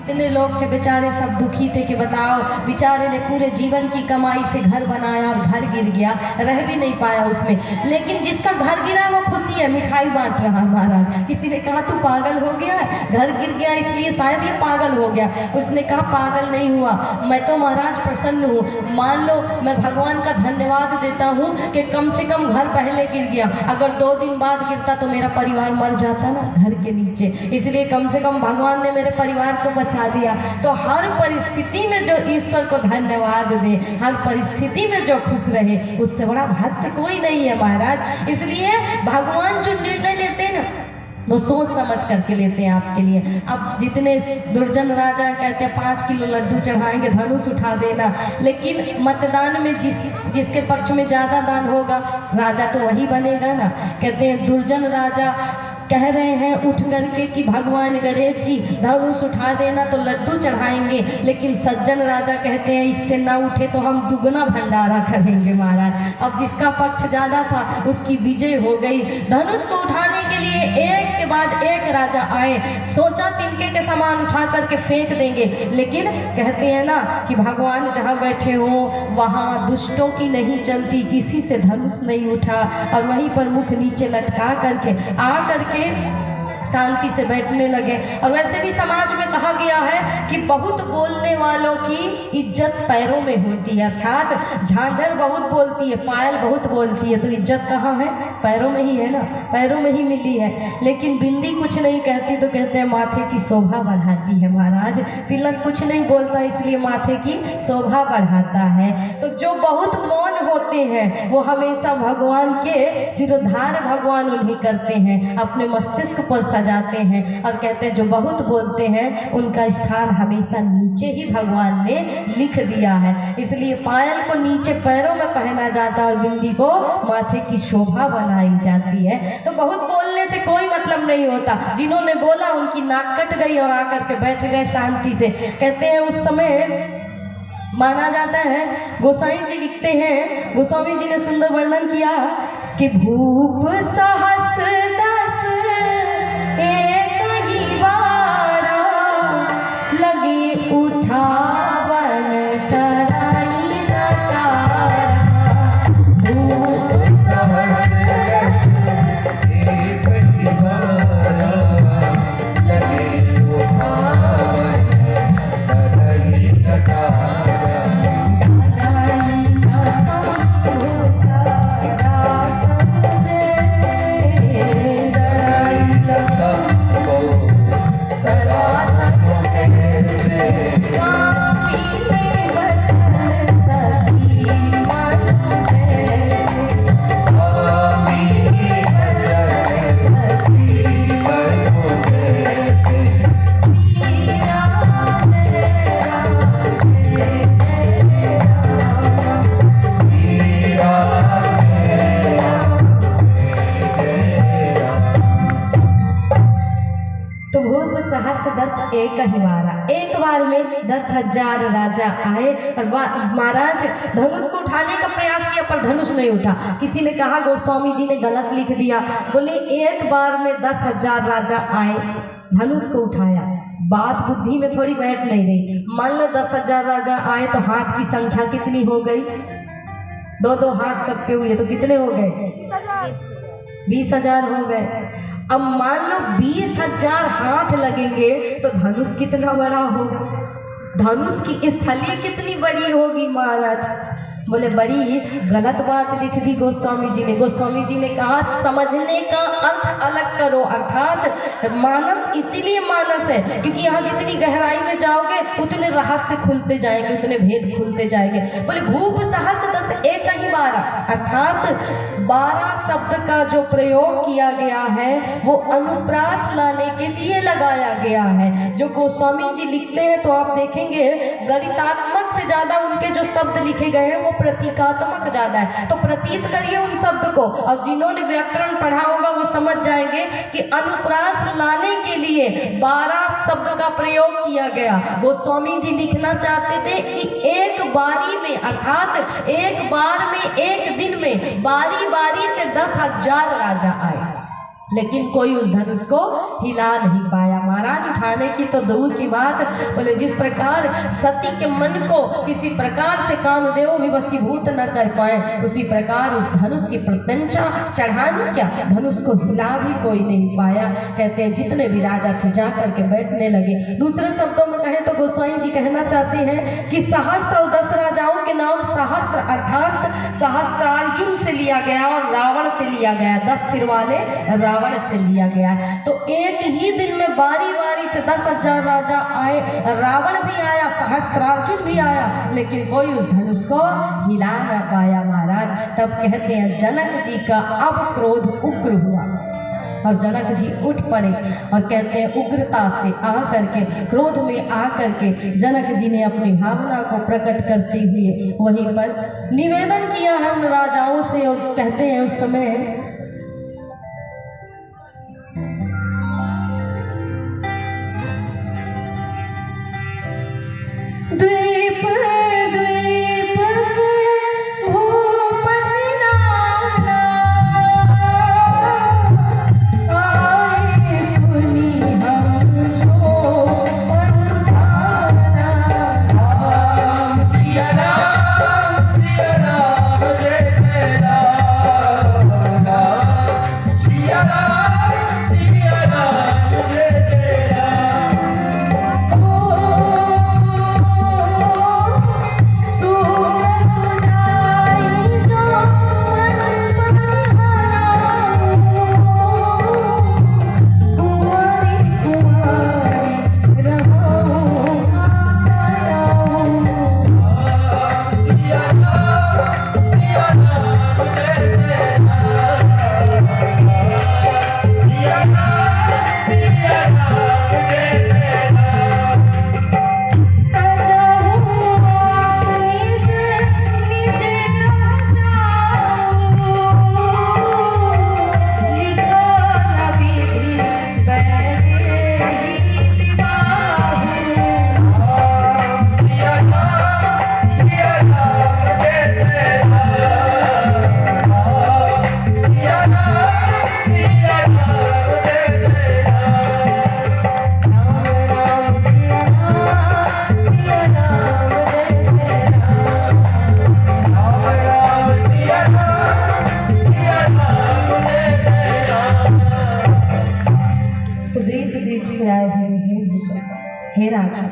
कितने लोग थे बेचारे, सब दुखी थे कि बताओ, बेचारे ने पूरे जीवन की कमाई से घर बनाया और घर गिर गया, रह भी नहीं पाया उसमें। लेकिन जिसका घर गिरा वो खुशी है, मिठाई बांट रहा महाराज। किसी ने कहा तू पागल हो गया है, घर गिर गया इसलिए शायद ये पागल हो गया। उसने कहा पागल नहीं हुआ, मैं तो महाराज प्रसन्न हूँ। मान लो मैं भगवान का धन्यवाद देता हूँ कि कम से कम घर पहले गिर गया, अगर 2 दिन बाद गिरता तो मेरा परिवार मर जाता ना घर के नीचे, इसलिए कम से कम भगवान ने मेरे परिवार को बचा दिया। तो हर परिस्थिति में जो ईश्वर को धन्यवाद दे, हर परिस्थिति में जो खुश रहे, उससे बड़ा भक्त कोई नहीं है महाराज। इसलिए भगवान जो निर्णय लेते हैं ना वो सोच समझ करके लेते हैं आपके लिए। अब जितने दुर्जन राजा कहते हैं 5 किलो लड्डू चढ़ाएंगे, धनुष उठा देना, लेकिन मतदान में जिसके पक्ष में ज़्यादा दान होगा राजा तो वही बनेगा ना। कहते हैं दुर्जन राजा कह रहे हैं उठ करके कि भगवान गणेश जी धनुष उठा देना तो लड्डू चढ़ाएंगे, लेकिन सज्जन राजा कहते हैं इससे ना उठे तो हम दुगना भंडारा करेंगे महाराज। अब जिसका पक्ष ज़्यादा था उसकी विजय हो गई। धनुष को उठाने के लिए एक के बाद एक राजा आए, सोचा तिनके के समान उठा करके फेंक देंगे, लेकिन कहते हैं ना कि भगवान जहाँ बैठे हो वहाँ दुष्टों की नहीं चलती, किसी से धनुष नहीं उठा और वहीं पर मुख नीचे लटका करके आ करके शांति से बैठने लगे। और वैसे भी समाज में कहा गया है कि बहुत बोलने वालों की इज्जत पैरों में होती है, अर्थात झांझर बहुत बोलती है, पायल बहुत बोलती है, तो इज्जत कहाँ है? पैरों में ही है ना, पैरों में ही मिली है। लेकिन बिंदी कुछ नहीं कहती तो कहते हैं माथे की शोभा बढ़ाती है महाराज। तिलक कुछ नहीं बोलता इसलिए माथे की शोभा बढ़ाता है। तो जो बहुत मौन होते हैं वो हमेशा भगवान के सिरधार भगवान उन्हीं करते हैं, अपने मस्तिष्क पर सजाते हैं और कहते हैं जो बहुत बोलते हैं उनका स्थान हमेशा नीचे ही भगवान ने लिख दिया है। इसलिए पायल को नीचे पैरों में पहना जाता है और बिंदी को माथे की शोभा बनाई जाती है। तो बहुत बोलने से कोई मतलब नहीं होता, जिन्होंने बोला उनकी नाक कट गई और आकर के बैठ गए शांति से। कहते हैं उस समय माना जाता है, गोसाई जी लिखते हैं, गोस्वामी जी ने सुंदर वर्णन किया कि भूप सहस दस एक ही बारा लगी उठावन टराई नटारा। भूप सहस दस एक ही बारा लगी उठावन टराई नटारा। एक ही बारा, एक बार में 10,000 राजा आए और महाराज धनुष को उठाने का प्रयास किया पर धनुष नहीं उठा। किसी ने कहा गोस्वामी जी ने गलत लिख दिया, बोले एक बार में 10,000 राजा आए, धनुष को उठाया। बात बुद्धि में थोड़ी बैठ नहीं रही। मान लो 10,000 राजा आए तो हाथ की संख्या कितनी हो गई? 2-2 हाथ सबके हुए तो कितने हो गए? 20,000 हो गए। अब मान लो 20,000 हाथ लगेंगे तो धनुष कितना बड़ा होगा? धनुष की स्थली कितनी बड़ी होगी महाराज? बोले बड़ी गलत बात लिख दी गोस्वामी जी ने। गोस्वामी जी ने कहा समझने का अर्थ अलग करो, अर्थात मानस इसीलिए मानस है क्योंकि यहाँ जितनी गहराई में जाओगे उतने रहस्य खुलते जाएंगे, उतने भेद खुलते जाएंगे। बोले भूप सहस दस एक ही बारा, अर्थात 12 शब्द का जो प्रयोग किया गया है वो अनुप्रास लाने के लिए लगाया गया है। जो गोस्वामी जी लिखते हैं तो आप देखेंगे गणितात्मक से ज्यादा उनके जो शब्द लिखे गए हैं वो प्रतीकात्मक ज्यादा है। तो प्रतीत करिए उन शब्द को, और जिन्होंने व्याकरण पढ़ा होगा वो समझ जाएंगे कि अनुप्रास लाने के लिए 12 शब्द का प्रयोग किया गया। गोस्वामी जी लिखना चाहते थे कि एक बारी में, अर्थात एक बार में, एक दिन में बारी बारी से 10,000 राजा आए, लेकिन कोई उस धनुष को हिला नहीं पाया। महाराज उठाने की तो दूर की बात, बोले जिस प्रकार सती के मन को किसी प्रकार से कामदेव भी वशीभूत न कर पाए, उसी प्रकार उस धनुष की प्रत्यंचा चढ़ाने क्या, धनुष को हिला भी कोई नहीं पाया। कहते हैं जितने भी राजा थे जा करके बैठने लगे। दूसरे शब्दों में कहें तो गोस्वामी जी कहना चाहते हैं कि सहस्त्र और 10 राजाओं के नाम सहस्त्र अर्थात सहस्त्रार्जुन से लिया गया और रावण से लिया गया, 10 सिर वाले रावण से लिया गया। तो एक ही दिन में बारी बारी से 10,000 राजा आए, रावण भी आया, सहस्त्रार्जुन भी आया, लेकिन कोई उस धनुष को हिला ना पाया महाराज। तब कहते हैं जनक जी का अब क्रोध उग्र हुआ और जनक जी उठ पड़े और कहते हैं उग्रता से आ करके, क्रोध में आ करके जनक जी ने अपनी भावना को प्रकट करते हुए वहीं पर निवेदन किया है उन राजाओं से। और कहते हैं उस समय द्वीप द्वीप के भूपति नाना आए सुनी हम जो पंथाना। राम सिया राम जय जय राम, सिया राम जय जय राम। हे राजा,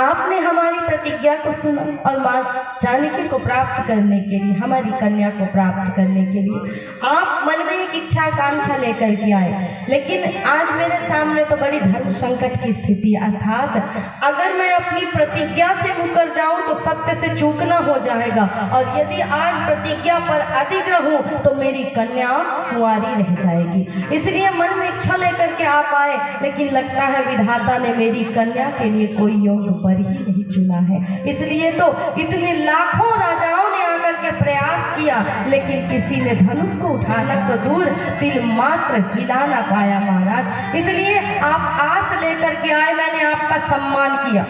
आपने हमारी प्रतिज्ञा को सुना और मां जानकी को प्राप्त करने के लिए, हमारी कन्या को प्राप्त करने के लिए आप मन में एक इच्छा आकांक्षा लेकर के आए, लेकिन आज मेरे सामने तो बड़ी धर्म संकट की स्थिति, अर्थात अगर मैं अपनी प्रतिज्ञा से मुकर जाऊं तो सत्य से चूकना हो जाएगा, और यदि आज प्रतिज्ञा पर अडिग रहूं तो मेरी कन्या कुंवारी रह जाएगी। इसलिए मन में इच्छा लेकर के आप आए, लेकिन लगता है विधाता ने मेरी कन्या के लिए कोई योग वर ही नहीं चुना है। इसलिए तो इतने लाखों राजाओं ने आकर के प्रयास किया, लेकिन किसी ने धनुष को उठाना तो दूर तिल मात्र हिला ना पाया महाराज। इसलिए आप आस लेकर के आए, मैंने आपका सम्मान किया,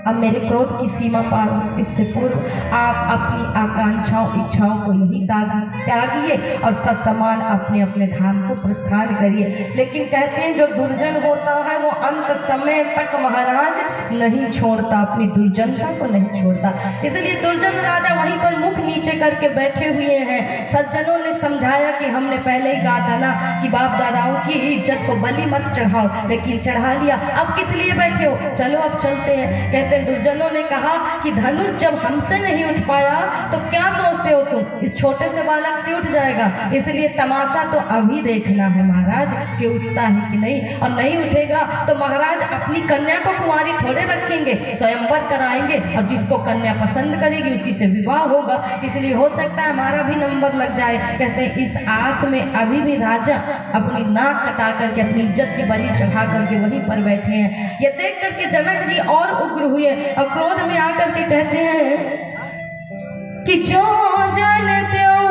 अब मेरे क्रोध की सीमा पार हो, इससे पूर्व आप अपनी आकांक्षाओं इच्छाओं को यही त्यागिए और ससमान अपने अपने धाम को प्रस्थान करिए। लेकिन कहते हैं जो दुर्जन होता है वो अंत समय तक महाराज नहीं छोड़ता, अपनी दुर्जनता को नहीं छोड़ता। इसलिए दुर्जन राजा वहीं पर मुख नीचे करके बैठे हुए हैं। सज्जनों ने समझाया कि हमने पहले ही कहा था ना कि बाप दादाओं की इज्जत को बलि मत चढ़ाओ, लेकिन चढ़ा लिया, अब किस लिए बैठे हो, चलो अब चलते हैं। कहते दुर्जनों ने कहा कि धनुष जब हमसे नहीं उठ पाया तो क्या सोचते हो तुम, इस छोटे से बालक से उठ जाएगा, इसलिए तमाशा तो अभी देखना है महाराज कि उठता है कि नहीं, और नहीं उठेगा तो महाराज अपनी कन्या को कुंवारी थोड़े रखेंगे, स्वयंवर कराएंगे और जिसको कन्या पसंद करेगी उसी से विवाह होगा, इसलिए हो सकता है हमारा भी नंबर लग जाए। कहते हैं इस आस में अभी भी राजा अपनी नाक कटा करके अपनी इज्जत की बलि चढ़ा करके वहीं पर बैठे हैं। ये देख करके जनक जी और उग्र हुए और क्रोध में आकर के कहते हैं कि जो जन त्यों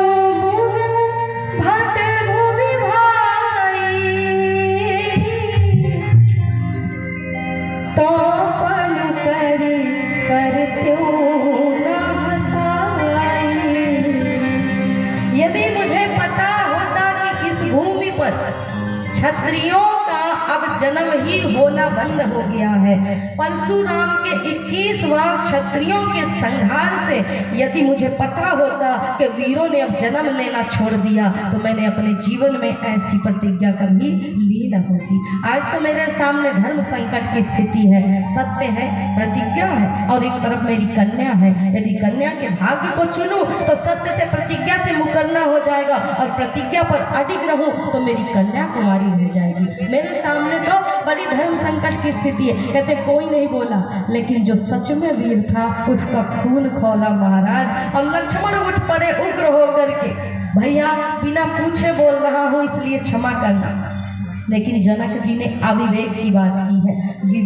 भट भूमि भाई तो पन कर त्यों न हंसाई। यदि मुझे पता होता कि इस भूमि पर क्षत्रियों का अब अब जन्म ही होना बंद हो गया है। परशुराम के 21 बार क्षत्रियों के संहार से यदि मुझे पता होता कि वीरों ने अब जन्म लेना छोड़ दिया तो मैंने अपने जीवन में ऐसी प्रतिज्ञा कभी ली न होती। आज तो मेरे सामने धर्म संकट की स्थिति है, सत्य है, प्रतिज्ञा है, और एक तरफ मेरी कन्या है। यदि कन्या के भाग्य को चुनूं तो सत्य से प्रतिज्ञा से मुकरना हो जाएगा, और प्रतिज्ञा पर अडिग रहूं तो मेरी कन्या कुंवारी हो जाएगी। मेरे सामने तो बड़ी धर्म संकट की स्थिति है। कहते कोई नहीं बोला, लेकिन जो सच में वीर था उसका खून खौला महाराज। और लक्ष्मण उठ पड़े उग्र होकर के, भैया बिना पूछे बोल रहा हूं इसलिए क्षमा करना। लेकिन जनक जी ने अविवेक की बात की है। विवेक